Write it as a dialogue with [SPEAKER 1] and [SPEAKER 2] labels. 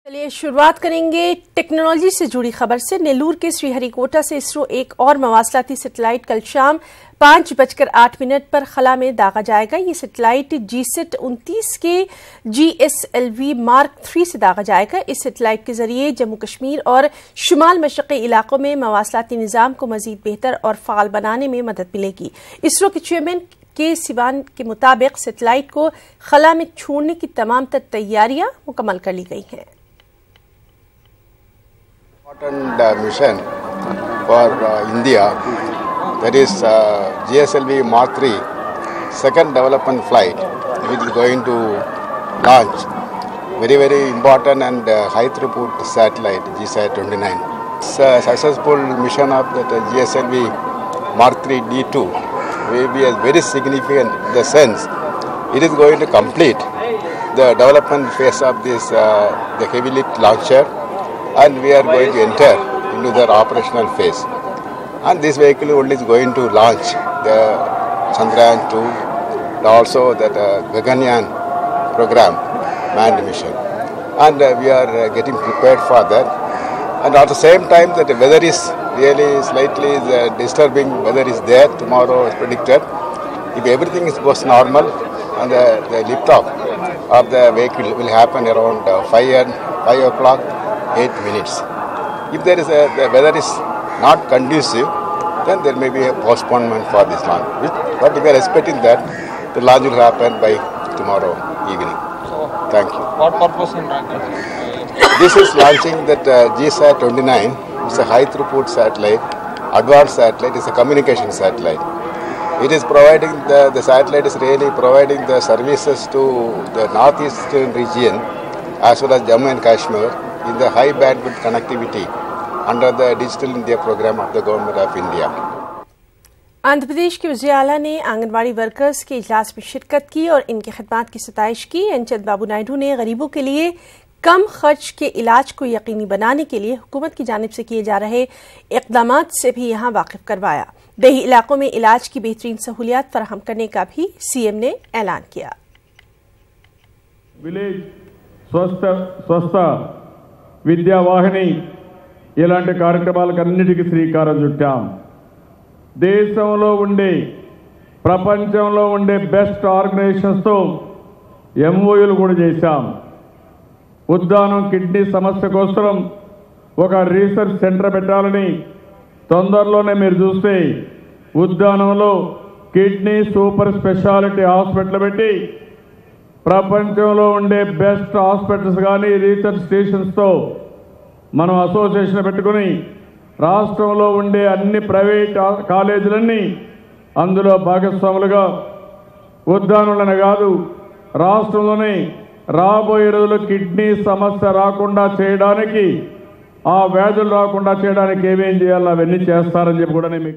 [SPEAKER 1] चलिए शुरुआत करेंगे टेक्नोलॉजी से जुड़ी खबर से। नेल्लूर के श्रीहरिकोटा से इसरो एक और मवासलाती सैटेलाइट कल शाम 5:08 पर खला में दागा जाएगा। ये सैटेलाइट जीसेट 29 के GSLV Mark 3 से दागा जाएगा। इस सैटेलाइट के जरिए जम्मू कश्मीर और शुमाल मशरक़ी इलाकों में मवासलाती निज़ाम को मजीद बेहतर और फ़ाल बनाने में मदद मिलेगी। इसरो के चेयरमैन के सिवान के मुताबिक सैटेलाइट को खला में छोड़ने की तमाम तैयारियां मुकम्मल कर ली गई हैं।
[SPEAKER 2] Important mission for India, that is GSLV Mark 3 second development flight, which is going to launch very important and high throughput satellite GSAT-29. It's a successful mission of that GSLV Mark 3 D2 will be very significant in the sense it is going to complete the development phase of this the heavy lift launcher, and we are going to enter into their operational phase. And this vehicle only is going to launch the Chandrayaan 2 and also that Gaganyaan program manned mission. And we are getting prepared for that. And at the same time that the weather is really slightly disturbing, weather is there, tomorrow is predicted. If everything goes normal, and the lift-off of the vehicle will happen around 5 o'clock, 8 minutes. If there is the weather is not conducive, then there may be a postponement for this launch. But we are expecting that the launch will happen by tomorrow evening. Thank you.
[SPEAKER 3] What purpose in launching?
[SPEAKER 2] This is launching that GSAT-29. It's a high throughput satellite, advanced satellite. It's a communication satellite. It is providing the satellite is really providing the services to the northeastern region as well as Jammu and Kashmir in the high bandwidth connectivity under the Digital India program of the Government of India.
[SPEAKER 1] Andhra Pradesh के वज़ीर आला ने anganwadi workers के इजलास में शिरकत की और इनकी खिदमत की सताइश की। एन चंद्रबाबू नायडू ने गरीबों के लिए कम खर्च के इलाज को यकीनी बनाने के लिए हुकूमत की जानिब से किए जा रहे इक़दामात से भी यहाँ वाकिफ करवाया। देही इलाकों में इलाज की बेहतरीन सहूलियात फराहम करने का भी सीएम ने ऐलान किया।
[SPEAKER 4] विलेज स्वस्थ విద్యావాహిని ఇలాంటి కార్యక్రమాలకన్నిటికీ శ్రీకారం చుట్టాం. దేశంలో ఉండే ప్రపంచంలో ఉండే బెస్ట్ ఆర్గనైజేషన్స్తో ఎంఓయూలు కూడా చేశాం. ఉద్దానం కిడ్నీ సమస్య కోసం ఒక రీసెర్చ్ సెంటర్ పెట్టాలని తొందరలోనే మీరు చూస్తే ఉద్దానంలో కిడ్నీ సూపర్ స్పెషాలిటీ హాస్పిటల్ పెట్టి ప్రపంచంలో ఉండే బెస్ట్ హాస్పిటల్స్ కానీ రీసెర్చ్ స్టేషన్స్తో మనం అసోసియేషన్ పెట్టుకుని రాష్ట్రంలో ఉండే అన్ని ప్రైవేట్ కాలేజీలన్నీ అందులో భాగస్వాములుగా ఉద్దానంలోనే కాదు రాష్ట్రంలోనే రాబోయే రోజుల్లో కిడ్నీ సమస్య రాకుండా చేయడానికి ఆ వ్యాధులు రాకుండా చేయడానికి ఏమేం చేయాలో అవన్నీ చేస్తారని చెప్పి కూడా నేను